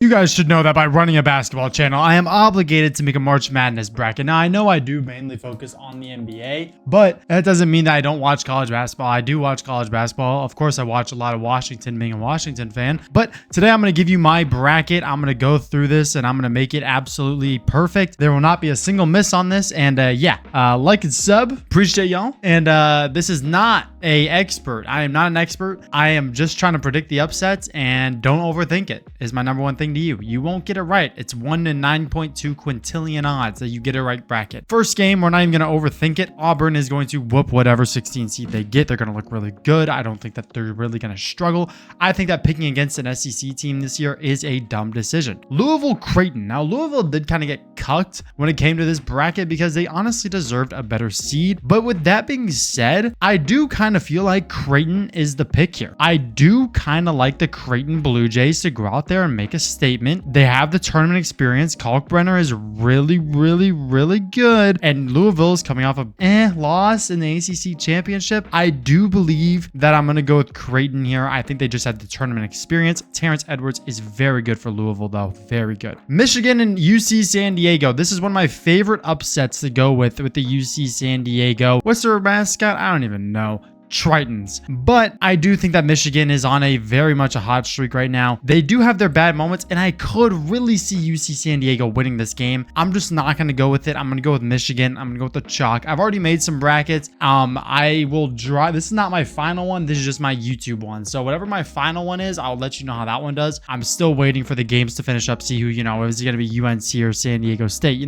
You guys should know that by running a basketball channel, I am obligated to make a March Madness bracket. Now, I know I do mainly focus on the NBA, but that doesn't mean that I don't watch college basketball. I do watch college basketball. Of course, I watch a lot of Washington, being a Washington fan. But today, I'm going to give you my bracket. I'm going to go through this, and I'm going to make it absolutely perfect. There will not be a single miss on this. And like and sub. Appreciate y'all. And this is not a expert. I am not an expert. I am just trying to predict the upsets, and don't overthink it is my number one thing to you. You won't get it right. It's 1 in 9.2 quintillion odds that you get it right bracket. First game, we're not even going to overthink it. Auburn is going to whoop whatever 16 seed they get. They're going to look really good. I don't think that they're really going to struggle. I think that picking against an SEC team this year is a dumb decision. Louisville Creighton. Now, Louisville did kind of get cucked when it came to this bracket because they honestly deserved a better seed. But with that being said, I do kind of feel like Creighton is the pick here. I do kind of like the Creighton Blue Jays to go out there and make a statement. They have the tournament experience. Kalkbrenner is really good. And Louisville is coming off a loss in the ACC championship. I do believe that I'm going to go with Creighton here. I think they just had the tournament experience. Terrence Edwards is very good for Louisville, though. Very good. Michigan and UC San Diego. This is one of my favorite upsets to go with the UC San Diego. What's their mascot? I don't even know. Tritons. But I do think that Michigan is on a very much a hot streak right now. They do have their bad moments, and I could really see UC San Diego winning this game. I'm just not going to go with it. I'm going to go with Michigan. I'm going to go with the chalk. I've already made some brackets. I will draw. This is not my final one. This is just my YouTube one. So whatever my final one is, I'll let you know how that one does. I'm still waiting for the games to finish up. See who, is it going to be UNC or San Diego State?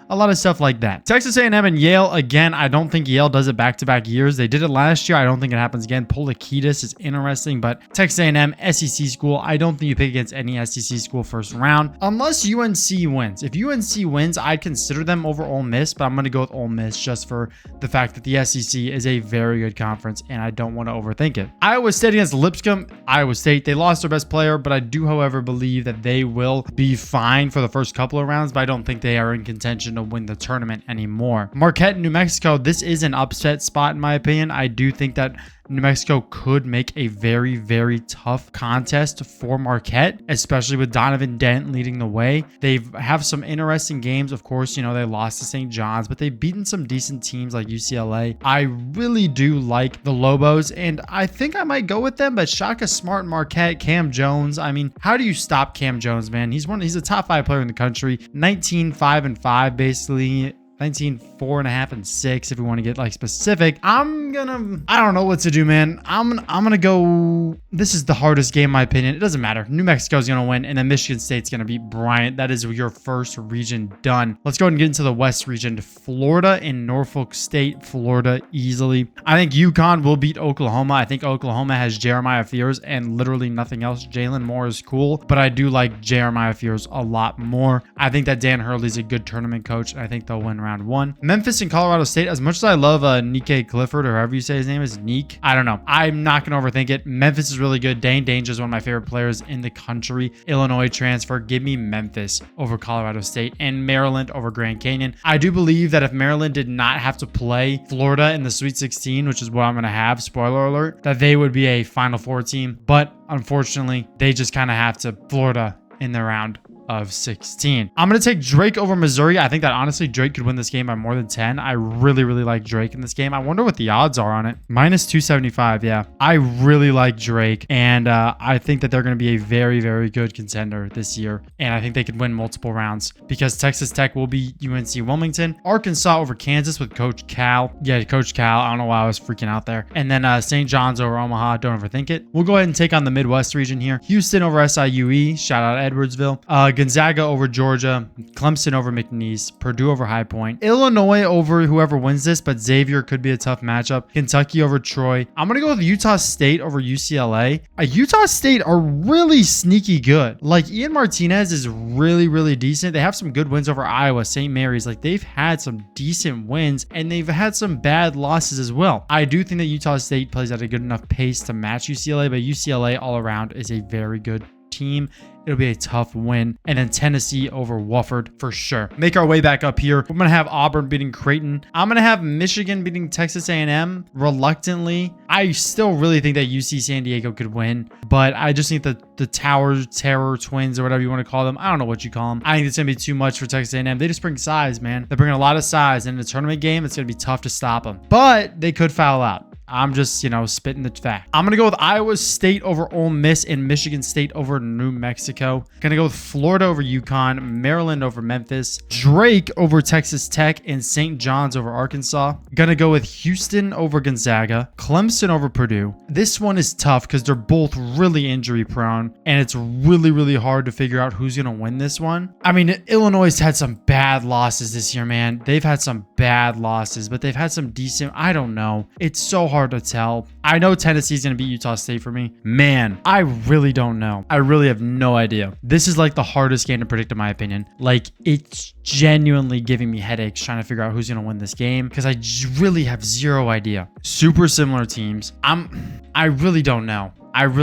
A lot of stuff like that. Texas A&M and Yale, again, I don't think Yale does it back-to-back years. They did it last year. I don't think it happens again. Polikitis is interesting, but Texas A&M, SEC school, I don't think you pick against any SEC school first round, unless UNC wins. If UNC wins, I'd consider them over Ole Miss, but I'm going to go with Ole Miss just for the fact that the SEC is a very good conference, and I don't want to overthink it. Iowa State against Lipscomb. Iowa State, they lost their best player, but I do, however, believe that they will be fine for the first couple of rounds, but I don't think they are in contention to win the tournament anymore. Marquette, New Mexico, this is an upset spot in my opinion. I do think that New Mexico could make a very tough contest for Marquette, especially with Donovan Dent leading the way. They have some interesting games. Of course, they lost to St. John's, but they've beaten some decent teams like UCLA. I really do like the Lobos, and I think I might go with them, but Shaka Smart, Marquette, Cam Jones. I mean, how do you stop Cam Jones, man? He's a top 5 player in the country. 19-5-5, basically. 19, 4.5, and 6 if we want to get specific. I don't know what to do, man. I'm gonna go. This is the hardest game in my opinion. It doesn't matter. New Mexico's gonna win, and then Michigan State's gonna beat Bryant. That is your first region done. Let's go ahead and get into the West region. Florida and Norfolk State. Florida easily. I think UConn will beat Oklahoma. I think Oklahoma has Jeremiah Fears and literally nothing else. Jalen Moore is cool, but I do like Jeremiah Fears a lot more. I think that Dan Hurley's a good tournament coach, and I think they'll win round 1. Memphis and Colorado State, as much as I love Nikke Clifford, or however you say his name is, Neek, I don't know. I'm not going to overthink it. Memphis is really good. Dane Danger is one of my favorite players in the country. Illinois transfer. Give me Memphis over Colorado State, and Maryland over Grand Canyon. I do believe that if Maryland did not have to play Florida in the Sweet 16, which is what I'm going to have, spoiler alert, that they would be a Final Four team. But unfortunately, they just kind of have to Florida in the round of 16. I'm going to take Drake over Missouri. I think that honestly Drake could win this game by more than 10. I really like Drake in this game. I wonder what the odds are on it. -275. Yeah, I really like Drake, and I think that they're going to be a very good contender this year, and I think they could win multiple rounds because Texas Tech will be UNC Wilmington. Arkansas over Kansas with Coach Cal. Yeah, Coach Cal. I don't know why I was freaking out there. And then St. John's over Omaha. Don't overthink it. We'll go ahead and take on the Midwest region here. Houston over SIUE. Shout out Edwardsville. Gonzaga over Georgia, Clemson over McNeese, Purdue over High Point, Illinois over whoever wins this, but Xavier could be a tough matchup. Kentucky over Troy. I'm going to go with Utah State over UCLA. Utah State are really sneaky good. Ian Martinez is really decent. They have some good wins over Iowa, St. Mary's. They've had some decent wins, and they've had some bad losses as well. I do think that Utah State plays at a good enough pace to match UCLA, but UCLA all around is a very good team, It'll be a tough win. And then Tennessee over Wofford for sure. Make our way back up here. I'm going to have Auburn beating Creighton. I'm going to have Michigan beating Texas A&M reluctantly. I still really think that UC San Diego could win, but I just think that the Terror Twins or whatever you want to call them, I don't know what you call them. I think it's going to be too much for Texas A&M. They just bring size, man. They're bringing a lot of size. And in a tournament game, it's going to be tough to stop them. But they could foul out. I'm just, spitting the fact. I'm going to go with Iowa State over Ole Miss and Michigan State over New Mexico. Going to go with Florida over UConn, Maryland over Memphis, Drake over Texas Tech, and St. John's over Arkansas. Going to go with Houston over Gonzaga, Clemson over Purdue. This one is tough because they're both really injury prone, and it's really, really hard to figure out who's going to win this one. I mean, Illinois has had some bad losses this year, man. They've had some bad losses, but they've had some decent, I don't know. It's so hard to tell. I know Tennessee's going to beat Utah State for me. Man, I really don't know. I really have no idea. This is like the hardest game to predict in my opinion. Like, it's genuinely giving me headaches trying to figure out who's going to win this game because I really have zero idea. Super similar teams. I really don't know. I'm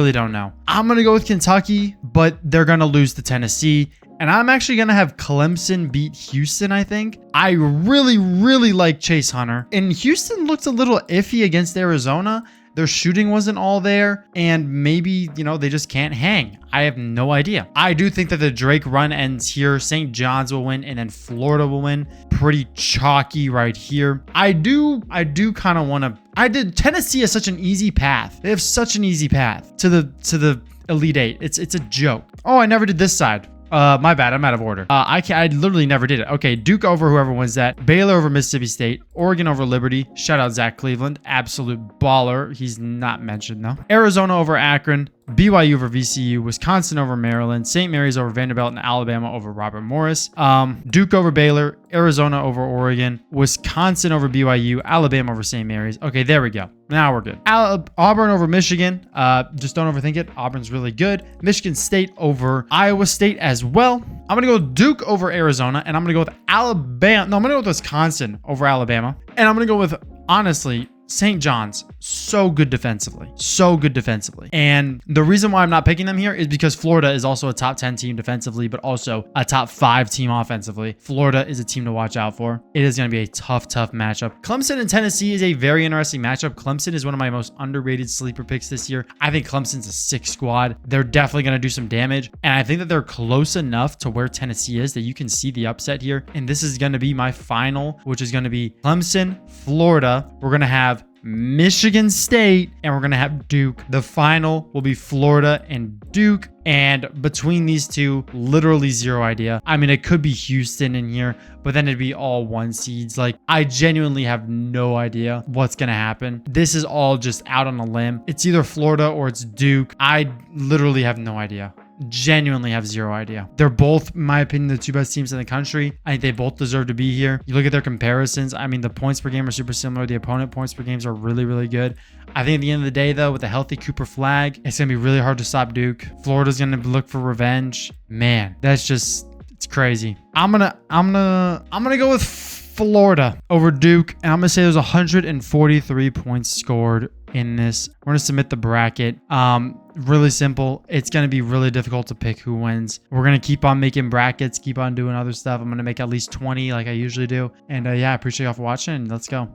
going to go with Kentucky, but they're going to lose to Tennessee. And I'm actually going to have Clemson beat Houston, I think. I really, really like Chase Hunter. And Houston looked a little iffy against Arizona. Their shooting wasn't all there. And maybe, they just can't hang. I have no idea. I do think that the Drake run ends here. St. John's will win and then Florida will win. Pretty chalky right here. I do kind of want to... Tennessee has such an easy path. They have such an easy path to the Elite Eight. It's a joke. Oh, I never did this side. My bad. I'm out of order. I literally never did it. Okay. Duke over whoever wins that. Baylor over Mississippi State. Oregon over Liberty. Shout out Zach Cleveland. Absolute baller. He's not mentioned though. Arizona over Akron. BYU over VCU, Wisconsin over Maryland, St. Mary's over Vanderbilt, and Alabama over Robert Morris. Duke over Baylor, Arizona over Oregon, Wisconsin over BYU, Alabama over St. Mary's. Okay, there we go. Now we're good. Auburn over Michigan. Just don't overthink it. Auburn's really good. Michigan State over Iowa State as well. I'm going to go Duke over Arizona, and I'm going to go with Alabama. No, I'm going to go with Wisconsin over Alabama. And I'm going to go with, honestly, St. John's. So good defensively. And the reason why I'm not picking them here is because Florida is also a top 10 team defensively, but also a top 5 team offensively. Florida is a team to watch out for. It is going to be a tough matchup. Clemson and Tennessee is a very interesting matchup. Clemson is one of my most underrated sleeper picks this year. I think Clemson's a sick squad. They're definitely going to do some damage. And I think that they're close enough to where Tennessee is that you can see the upset here. And this is going to be my final, which is going to be Clemson, Florida. We're going to have Michigan State, and we're going to have Duke. The final will be Florida and Duke. And between these two, literally zero idea. I mean, it could be Houston in here, but then it'd be all 1 seeds. Like, I genuinely have no idea what's going to happen. This is all just out on a limb. It's either Florida or it's Duke. I literally have no idea. Genuinely have zero idea. They're both, in my opinion, the 2 best teams in the country. I think they both deserve to be here. You look at their comparisons. I mean, the points per game are super similar. The opponent points per games are really, really good. I think at the end of the day, though, with a healthy Cooper Flag, it's going to be really hard to stop Duke. Florida's going to look for revenge. Man, that's just, it's crazy. I'm gonna go with Florida over Duke, and I'm gonna say there's 143 points scored in this. We're gonna submit the bracket. Really simple. It's gonna be really difficult to pick who wins. We're gonna keep on making brackets, keep on doing other stuff. I'm gonna make at least 20 like I usually do. And yeah, I appreciate y'all for watching, and let's go.